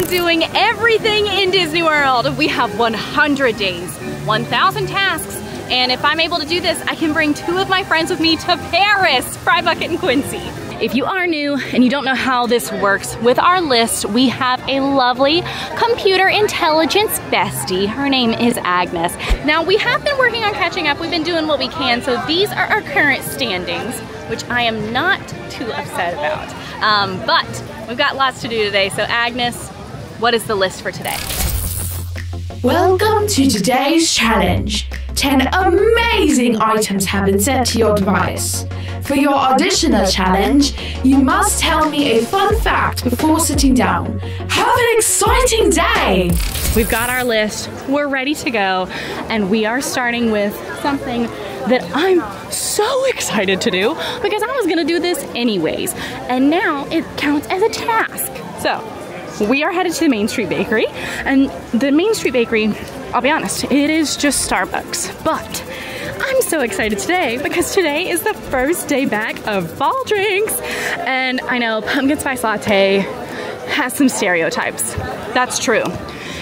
am doing everything in Disney World. We have 100 days, 1,000 tasks, and if I'm able to do this, I can bring 2 of my friends with me to Paris, Fry Bucket and Quincy. If you are new and you don't know how this works, with our list, we have a lovely computer intelligence bestie. Her name is Agnes. Now, we have been working on catching up. We've been doing what we can, so these are our current standings, which I am not too upset about. But we've got lots to do today, so Agnes, what is the list for today? Welcome to today's challenge. 10 amazing items have been sent to your device. For your additional challenge, you must tell me a fun fact before sitting down. Have an exciting day! We've got our list, we're ready to go, and we are starting with something that I'm so excited to do because I was gonna do this anyways, and now it counts as a task. So, we are headed to the Main Street Bakery, and the Main Street Bakery, I'll be honest, it is just Starbucks, but I'm so excited today because today is the first day back of fall drinks, and I know pumpkin spice latte has some stereotypes. That's true.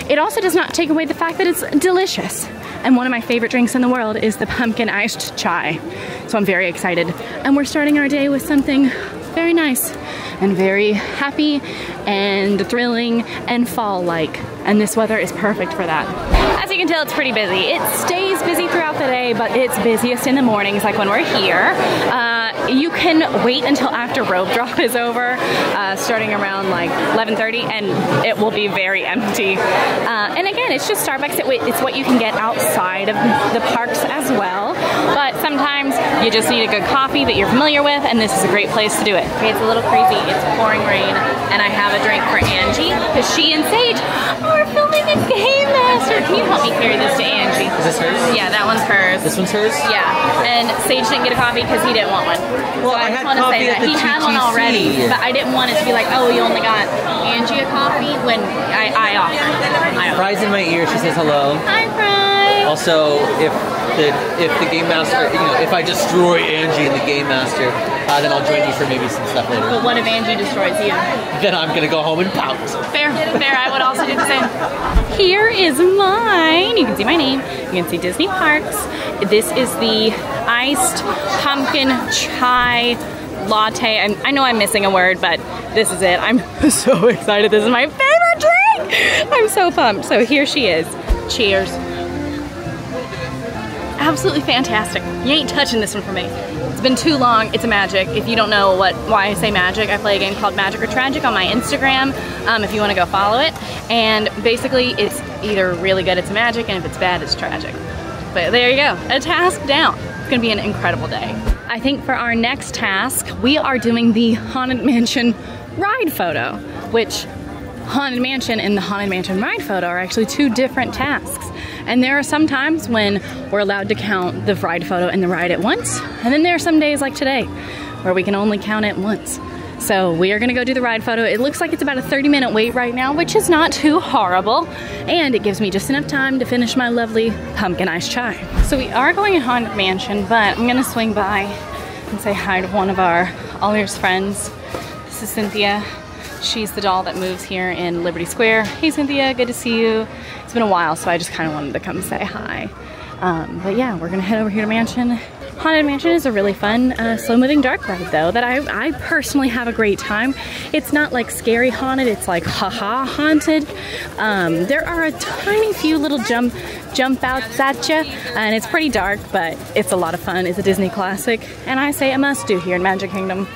It also does not take away the fact that it's delicious, and one of my favorite drinks in the world is the pumpkin iced chai. So I'm very excited, and we're starting our day with something very nice and very happy and thrilling and fall-like, and this weather is perfect for that. As you can tell, it's pretty busy. It stays busy throughout the day, but it's busiest in the mornings, like when we're here. You can wait until after rope drop is over, starting around like 11:30, and it will be very empty. And again, it's just Starbucks. It's what you can get outside of the parks as well. But sometimes you just need a good coffee that you're familiar with, and this is a great place to do it. Okay, it's a little crazy. It's pouring rain, and I have a drink for Angie because she and Sage are filming a Game Master. Can you help me carry this to Angie? Is this hers? Yeah, that one's hers. This one's hers? Yeah, and Sage didn't get a coffee because he didn't want one. Well, so I had just want to say coffee that he had one already, but I didn't want it to be like, oh, you only got Angie a coffee when I offered. Fry's in my ear. She says hello. Hi, Fry. Also, if the Game Master, if I destroy Angie in the Game Master, then I'll join you for maybe some stuff later. But what if Angie destroys you? Then I'm gonna go home and pout. Fair. I would also do the same. Here is mine. You can see my name. You can see Disney Parks. This is the iced pumpkin chai latte. I know I'm missing a word, but this is it. I'm so excited. This is my favorite drink. I'm so pumped. So here she is. Cheers. Absolutely fantastic. You ain't touching this one for me. It's been too long. It's a magic. If you don't know why I say magic, I play a game called Magic or Tragic on my Instagram, if you want to go follow it. And basically, it's either really good, it's magic, and if it's bad, it's tragic. But there you go. A task down. It's gonna be an incredible day. I think for our next task, we are doing the Haunted Mansion ride photo, which Haunted Mansion and the Haunted Mansion ride photo are actually 2 different tasks. And there are some times when we're allowed to count the ride photo and the ride at once. And then there are some days like today where we can only count it once. So we are gonna go do the ride photo. It looks like it's about a 30-minute wait right now, which is not too horrible. And it gives me just enough time to finish my lovely pumpkin iced chai. So we are going to Haunted Mansion, but I'm gonna swing by and say hi to one of our AllEars friends. This is Cynthia. She's the doll that moves here in Liberty Square. Hey Cynthia, good to see you. It's been a while, so I just kind of wanted to come say hi. But yeah, we're gonna head over here to Mansion. Haunted Mansion is a really fun, slow-moving dark ride though, that I personally have a great time. It's not like scary haunted, it's like haha haunted. There are a tiny few little jump outs at you, and it's pretty dark, but it's a lot of fun. It's a Disney classic, and I say a must-do here in Magic Kingdom.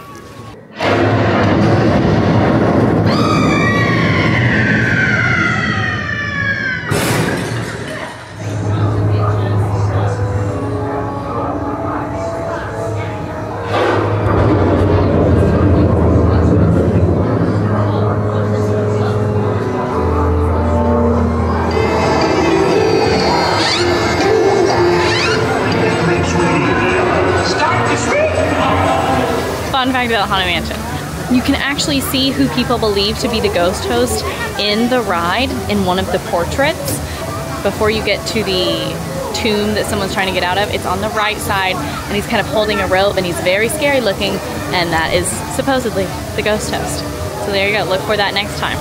Fun fact about Haunted Mansion. You can actually see who people believe to be the ghost host in the ride in one of the portraits. Before you get to the tomb that someone's trying to get out of, it's on the right side, and he's kind of holding a rope, and he's very scary looking, and that is supposedly the ghost host. So there you go, look for that next time.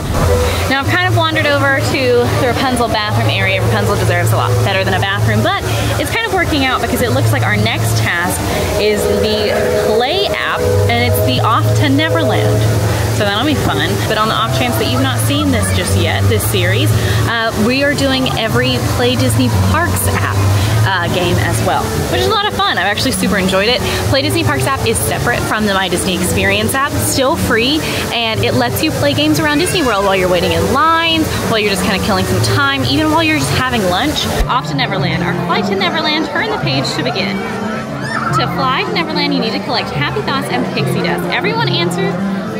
Now I've kind of wandered over to the Rapunzel bathroom area. Rapunzel deserves a lot better than a bathroom, but it's kind of working out because it looks like our next task is the Play app, and it's the Off to Neverland. So that'll be fun. But on the off chance that you've not seen this just yet, this series, we are doing every Play Disney Parks app game as well, which is a lot of fun. I've actually super enjoyed it. Play Disney Parks app is separate from the My Disney Experience app, still free, and it lets you play games around Disney World while you're waiting in lines, while you're just kind of killing some time, even while you're just having lunch. Off to Neverland. Our flight to Neverland, turn the page to begin. To fly to Neverland, you need to collect Happy Thoughts and Pixie Dust. Everyone answer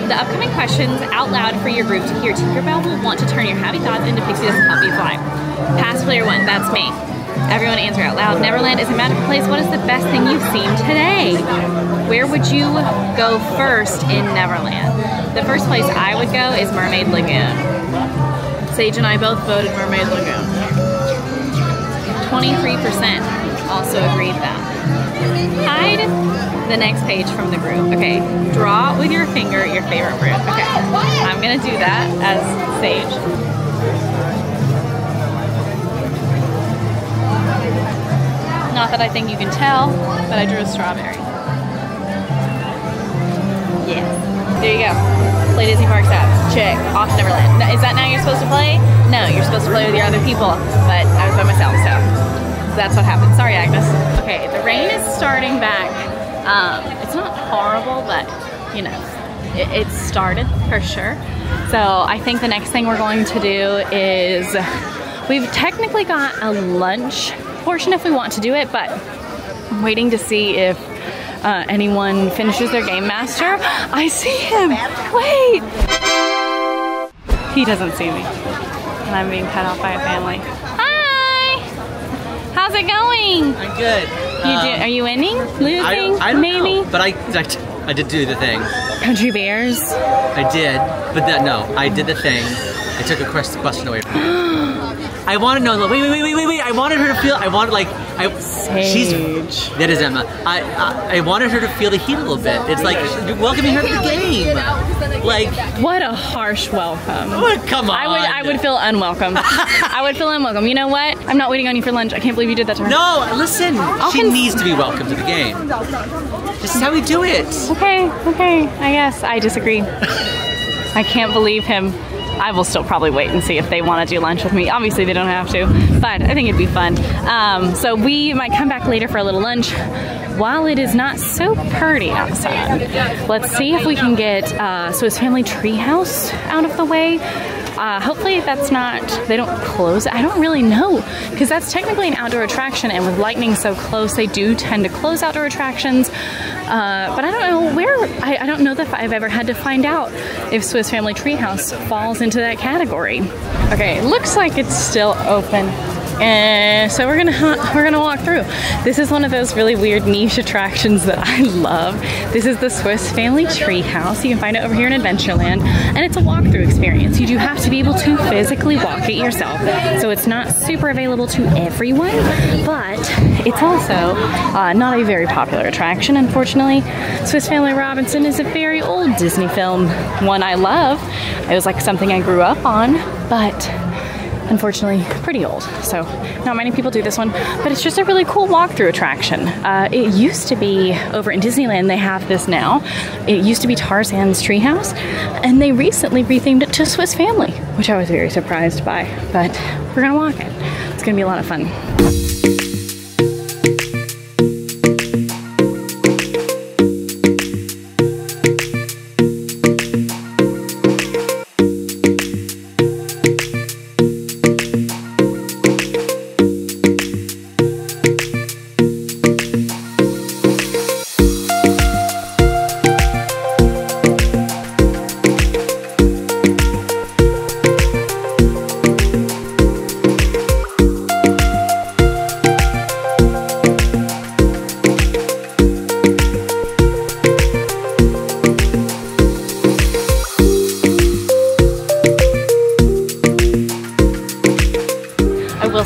the upcoming questions out loud for your group to hear. Tinkerbell will want to turn your Happy Thoughts into Pixie Dust and help you fly. Past player 1, that's me. Everyone answer out loud. Neverland is a magical place. What is the best thing you've seen today? Where would you go first in Neverland? The first place I would go is Mermaid Lagoon. Sage and I both voted Mermaid Lagoon. 23% also agreed that. Hide the next page from the group. Okay, draw with your finger your favorite fruit. Okay, I'm gonna do that as Sage. Not that I think you can tell, but I drew a strawberry. Yes. There you go. Play Disney Parks app. Check. Off to Neverland. Is that now you're supposed to play? No, you're supposed to play with your other people, but I was by myself, so that's what happened. Sorry, Agnes. Okay, the rain is starting back. It's not horrible, but you know, it started for sure. So I think the next thing we're going to do is, we've technically got a lunch portion if we want to do it, but I'm waiting to see if anyone finishes their Game Master. I see him! Wait! He doesn't see me. And I'm being cut off by a family. Hi! How's it going? I'm good. Are you winning? Losing? I don't maybe? know, but I did do the thing. Country Bears? I did, but no, I did the thing. I took a question away from her. I want to know. Wait! I wanted her to feel. I wanted Sage. That is Emma. I wanted her to feel the heat a little bit. It's like you're welcoming her to the game. Like, what a harsh welcome. Oh, come on. I would feel unwelcome. I would feel unwelcome. You know what? I'm not waiting on you for lunch. I can't believe you did that to her. No, listen. She needs to be welcome to the game. This is how we do it. Okay. I guess I disagree. I can't believe him. I will still probably wait and see if they want to do lunch with me. Obviously they don't have to, but I think it'd be fun. So we might come back later for a little lunch while it is not so pretty outside. Let's see if we can get Swiss Family Treehouse out of the way. Hopefully that's not, they don't close it. I don't really know, because that's technically an outdoor attraction, and with lightning so close, they do tend to close outdoor attractions. But I don't know where, I don't know that I've ever had to find out if Swiss Family Treehouse falls into that category. Okay, looks like it's still open. So we're gonna walk through. This is one of those really weird niche attractions that I love. This is the Swiss Family Treehouse. You can find it over here in Adventureland, and it's a walkthrough experience. You do have to be able to physically walk it yourself, so it's not super available to everyone, but it's also not a very popular attraction, unfortunately. Swiss Family Robinson is a very old Disney film, one I love. It was like something I grew up on, but unfortunately pretty old, so not many people do this one, but it's just a really cool walkthrough attraction. It used to be over in Disneyland, they have this now. It used to be Tarzan's Treehouse, and they recently rethemed it to Swiss Family, which I was very surprised by, but we're gonna walk it. It's gonna be a lot of fun.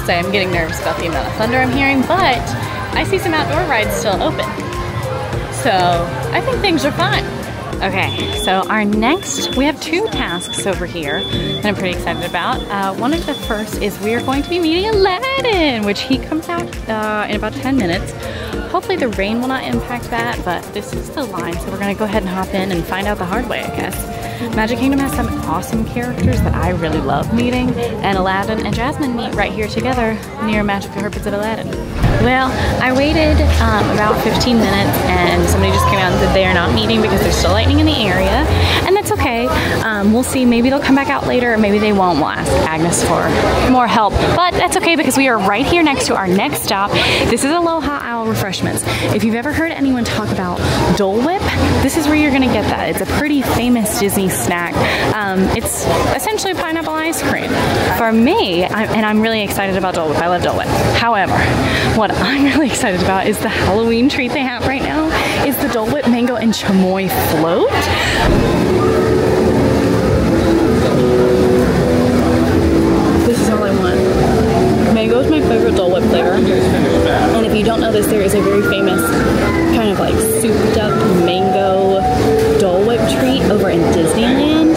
I'm getting nervous about the amount of thunder I'm hearing, but I see some outdoor rides still open. So I think things are fine. Okay, so our next, we have 2 tasks over here that I'm pretty excited about. One of the first is we are going to be meeting Aladdin, which he comes out in about 10 minutes. Hopefully the rain will not impact that, but this is the line, so we're gonna go ahead and hop in and find out the hard way, I guess. Magic Kingdom has some awesome characters that I really love meeting, and Aladdin and Jasmine meet right here together near Magic Carpets of Aladdin. Well, I waited about 15 minutes and somebody just came out and said they are not meeting because there's still lightning in the area, and that's okay. We'll see, maybe they'll come back out later, or maybe they won't. We'll ask Agnes for more help, but that's okay because we are right here next to our next stop. This is Aloha Owl Refreshments. If you've ever heard anyone talk about Dole Whip, this is where you're gonna get that. It's a pretty famous Disney snack. It's essentially pineapple ice cream. For me, I'm really excited about Dole Whip. I love Dole Whip. However, what I'm really excited about is the Halloween treat they have right now is the Dole Whip Mango and Chamoy Float. This is all I want. Mango is my favorite Dole Whip flavor. And if you don't know this, there is a very famous kind of like souped up mango Dole Whip treat over in Disneyland.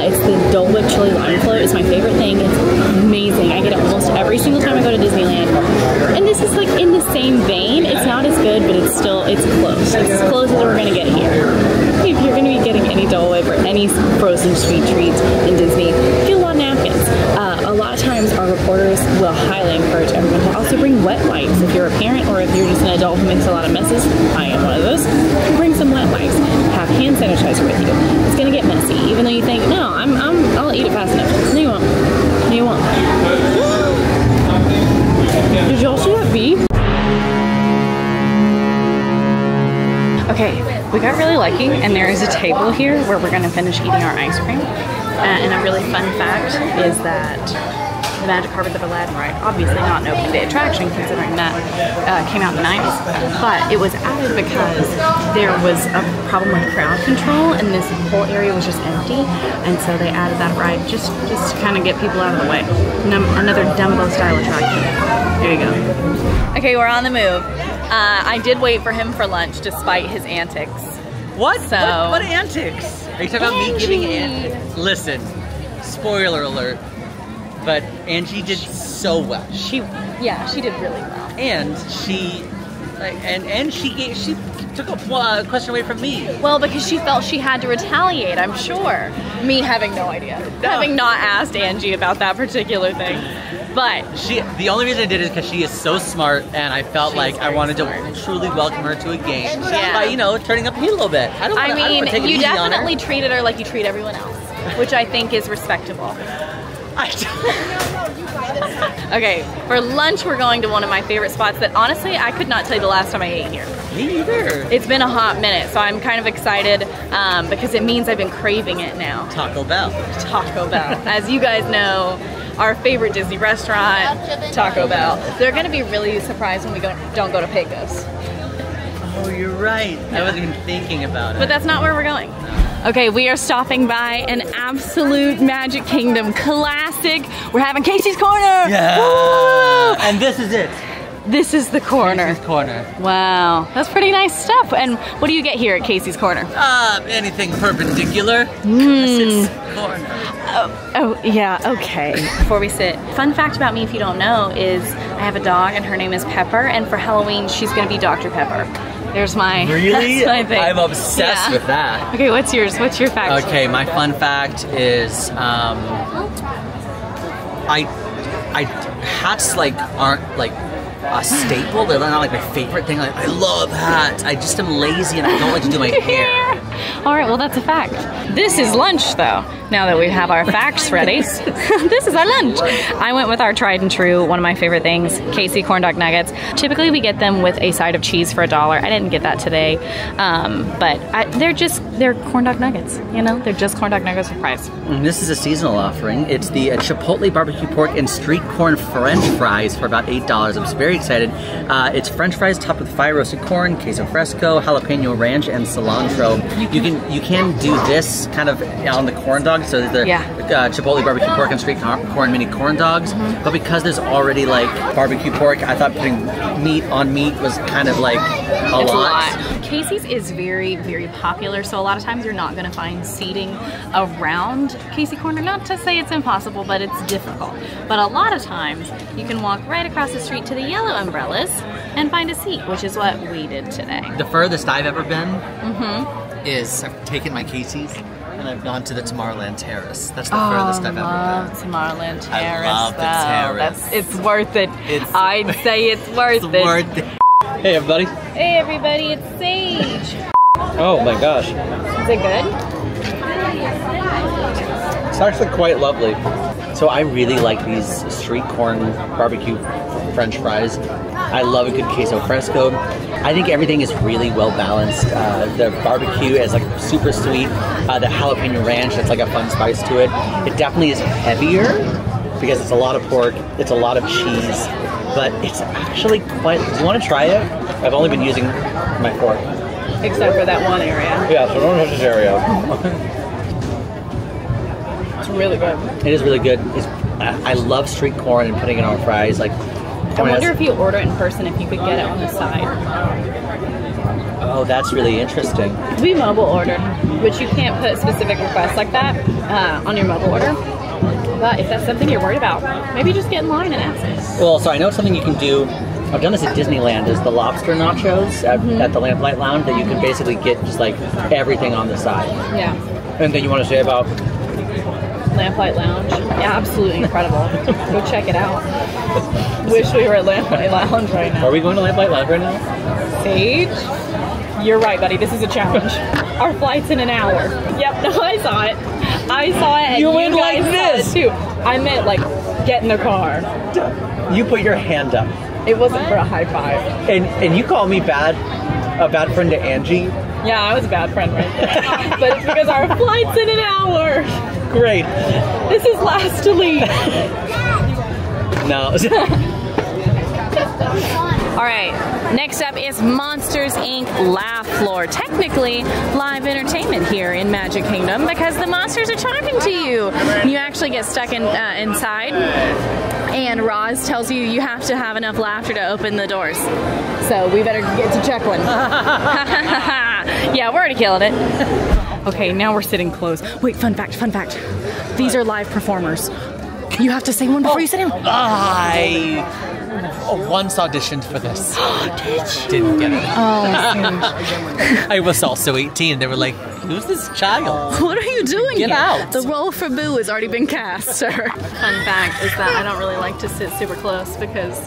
It's the Dole Whip Chili Lime Float. It's my favorite thing. It's amazing. I get it almost every single time I go to Disneyland. And this is like in the same vein. It's not as good, but it's close. It's as close as we're gonna get here. If you're gonna be getting any Dole Whip or any frozen sweet treats in Disney, get a lot of napkins. A lot of times our reporters will highly encourage everyone to also bring wet wipes. If you're a parent or if you're just an adult who makes a lot of messes, I am one of those, bring some wet wipes. Have hand sanitizer with you. It's gonna get messy, even though you think, no, I'll eat it fast enough. No, you won't. No, you won't. Did y'all see that bee? Okay, we got really lucky, and there is a table here where we're gonna finish eating our ice cream. And a really fun fact is that the Magic Carpets of Aladdin ride, obviously not an opening day attraction considering that came out in the 90s, but it was added because there was a problem with crowd control and this whole area was just empty, and so they added that ride just to kind of get people out of the way. Another Dumbo style attraction. There you go. Okay, we're on the move. I did wait for him for lunch despite his antics. What? So, what antics? Are you talking about me giving antics? Listen, spoiler alert, but Angie did so well. She did really well. And she took a question away from me. Well, because she felt she had to retaliate, I'm sure. Me having no idea. No. Having not asked Angie about that particular thing. But the only reason I did it is because she is so smart, and I felt like I wanted to truly welcome her to a game by, you know, turning up the heat a little bit. I mean, you definitely treated her like you treat everyone else, which I think is respectable. Okay, for lunch we're going to one of my favorite spots that honestly I could not tell you the last time I ate here. Me either. It's been a hot minute, so I'm kind of excited because it means I've been craving it now. Taco Bell. Taco Bell. As you guys know, our favorite Disney restaurant, Taco Bell. They're gonna be really surprised when we don't go to Pecos. Oh, you're right. I wasn't even thinking about it. But that's not where we're going. Okay, we are stopping by an absolute Magic Kingdom classic. We're having Casey's Corner. Yeah. Woo! And this is it. This is the corner. Casey's Corner. Wow, that's pretty nice stuff. And what do you get here at Casey's Corner? Anything perpendicular. It's corner. Oh, yeah, okay. Before we sit, fun fact about me, if you don't know, is I have a dog and her name is Pepper, and for Halloween she's gonna be Dr. Pepper. There's my, really? That's my thing. I'm obsessed with that. Okay, what's yours? What's your fact? Okay, my fun fact is hats like aren't like a staple. They're not like my favorite thing. Like, I love hats. I just am lazy and I don't like to do my hair. All right, well that's a fact. This is lunch though. Now that we have our facts ready, this is our lunch. I went with our tried and true, one of my favorite things, Casey corn dog nuggets. Typically we get them with a side of cheese for $1. I didn't get that today, but they're corn dog nuggets, you know? They're just corn dog nuggets with fries. And this is a seasonal offering. It's the Chipotle barbecue pork and street corn French fries for about $8. I'm very excited. It's French fries topped with fire roasted corn, queso fresco, jalapeno ranch, and cilantro. You can do this kind of on the corn dog. So the Chipotle barbecue pork and street corn mini corn dogs. But because there's already like barbecue pork, I thought putting meat on meat was kind of like a lot. Casey's is very, very popular, so a lot of times you're not going to find seating around Casey Corner. Not to say it's impossible, but it's difficult. But a lot of times you can walk right across the street to the yellow umbrellas and find a seat, which is what we did today. The furthest I've ever been is I've taken my Casey's and I've gone to the Tomorrowland Terrace. That's the furthest I've ever been. Tomorrowland Terrace. I love the terrace. It's worth it. I'd say it's worth it. Worth it. Hey everybody. Hey everybody, it's Sage. Oh my gosh. Is it good? It's actually quite lovely. So I really like these street corn barbecue French fries. I love a good queso fresco. I think everything is really well balanced. The barbecue is like super sweet. The jalapeno ranch, that's like a fun spice to it. It definitely is heavier because it's a lot of pork, it's a lot of cheese, but it's actually quite, do you want to try it? I've only been using my fork. Except for that one area. Yeah, so don't touch this area. It's really good. It is really good. I love street corn and putting it on fries. Like, I wonder if you order it in person, if you could get it on the side. Oh, that's really interesting. We mobile ordered, which you can't put specific requests like that on your mobile order. But if that's something you're worried about, maybe just get in line and ask us. Well, so I know something you can do. I've done this at Disneyland, is the lobster nachos at the Lamplight Lounge, that you can basically get just like everything on the side. Yeah. Anything you want to say about Lamplight Lounge? Yeah, absolutely incredible. Go check it out. Wish we were at Lamplight Lounge right now. Are we going to Lamplight Lounge right now? Sage? You're right, buddy. This is a challenge. Our flight's in an hour. Yep, no, I saw it. I saw it, and you you went guys like this saw it too. I meant like get in the car. You put your hand up. It wasn't for a high five. And you call me a bad friend to Angie? Yeah, I was a bad friend right there. But it's because our flight's in an hour. Great. This is last to leave. No. All right, next up is Monsters, Inc. Laugh Floor. Technically, live entertainment here in Magic Kingdom because the monsters are talking to you. You actually get stuck inside, and Roz tells you you have to have enough laughter to open the doors. So we better get to chuckling. Yeah, we're already killing it. Okay, now we're sitting close. Wait, fun fact. These are live performers. You have to say one before you sit down. I once auditioned for this. Didn't get it. Oh, I was also 18. They were like, who's this child? what are you doing Get here? out. The role for Boo has already been cast, sir. Fun fact is that I don't really like to sit super close because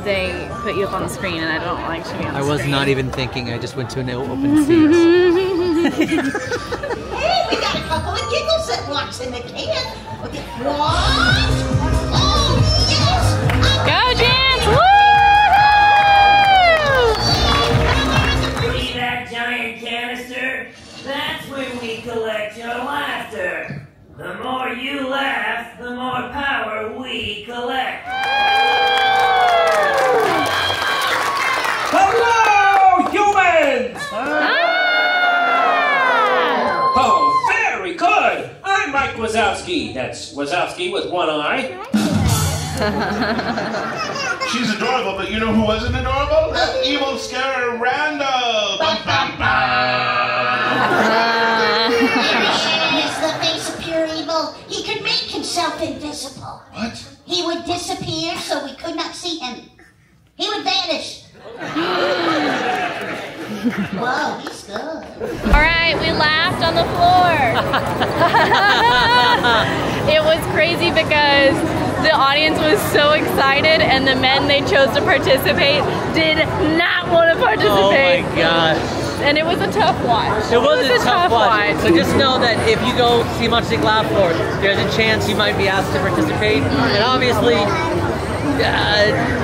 they put you up on the screen and I don't like to be on the screen. I was not even thinking. I just went to an open seat. Hey, we got a couple of giggles that walks in the can. Okay, what? Oh, yes! Go, Jens! Woo! See that giant canister? That's when we collect your laughter. The more you laugh, the more power we collect. Hello, humans! Oh, very good! I'm Mike Wazowski. That's Wazowski with one eye. She's adorable, but you know who wasn't adorable? That evil scarer Randall! Bum, bum, He's the face of pure evil. He could make himself invisible. What? He would disappear so we could not see him. He would vanish. Whoa, he's good. All right, we laughed on the floor. It was crazy because the audience was so excited and the men they chose to participate did not want to participate. Oh my gosh. And it was a tough watch. It was a tough watch. So just know that if you go see Monsters Inc. Laugh Floor, there's a chance you might be asked to participate. And obviously,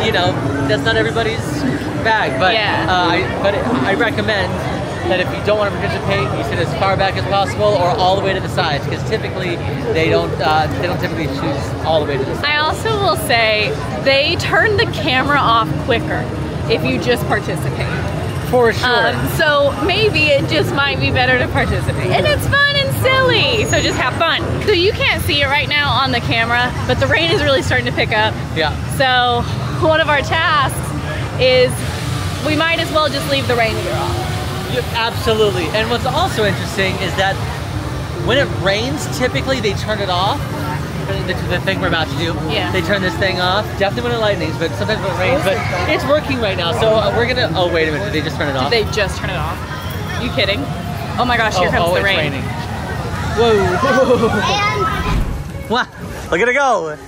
you know, that's not everybody's bag. But I recommend that if you don't want to participate, you sit as far back as possible or all the way to the sides, because typically they don't typically choose all the way to the sides. I also will say they turn the camera off quicker if you just participate. For sure. So maybe it just might be better to participate. And it's fun and silly, so just have fun. So you can't see it right now on the camera, but the rain is really starting to pick up. Yeah. So one of our tasks is we might as well just leave the rain gear off. Absolutely. And what's also interesting is that when it rains, typically they turn it off. The thing we're about to do. Yeah. They turn this thing off. Definitely when it lightnings, but sometimes when it rains. But it's working right now, so we're gonna. Oh wait a minute! Did they just turn it off? Did they just turn it off? You kidding? Oh my gosh! Here comes the rain. Raining. Whoa! Wow! Look at it go!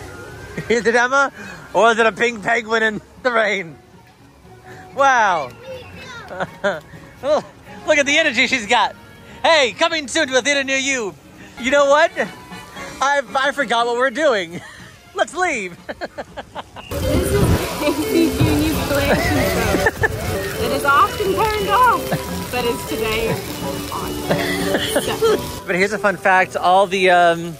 Is it Emma, or is it a pink penguin in the rain? Wow! Oh, look at the energy she's got. Hey, coming soon to a theater near you. You know what? I forgot what we're doing. Let's leave. This is Casey Junior's collection show. It is often turned off, but it's today on. But here's a fun fact. All the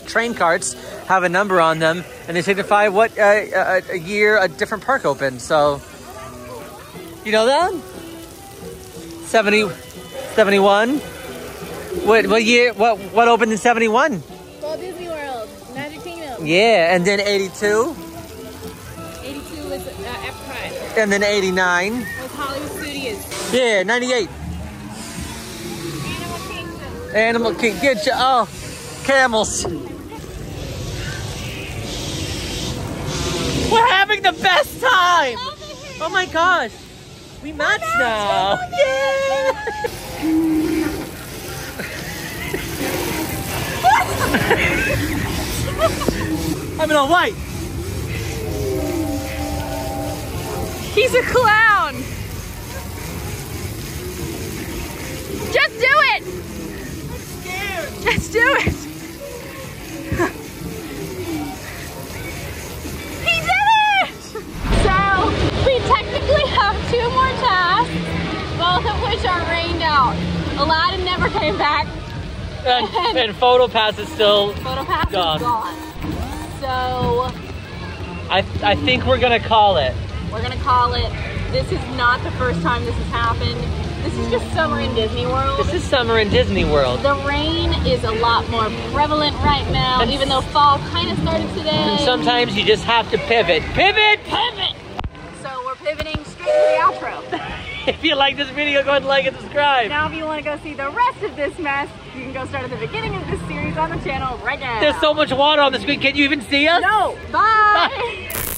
train carts have a number on them, and they signify what a year a different park opened. So, you know that? 70, 71. What year? What opened in 71? Walt Disney World, Magic Kingdom. Yeah, and then 82. 82 was Epcot. And then 89. Was Hollywood Studios. Yeah, 98. Animal Kingdom. Get you. Oh, camels. We're having the best time. Oh my gosh. We match now. Yeah. I'm in all white. He's a clown. Just do it. I'm scared. Just do it. He did it. So we technically have 2 more tasks, both of which are rained out. Aladdin never came back. And Photo Pass is still gone. So I think we're gonna call it. we're gonna call it. This is not the first time this has happened. This is just summer in Disney World. This is summer in Disney World. The rain is a lot more prevalent right now, even though fall kind of started today. And sometimes you just have to pivot. Pivot! Pivot! So we're pivoting straight to the outro. If you like this video, go ahead and like and subscribe. Now if you want to go see the rest of this mess, you can go start at the beginning of this series on the channel right now. There's so much water on the screen. Can you even see us? No. Bye. Bye.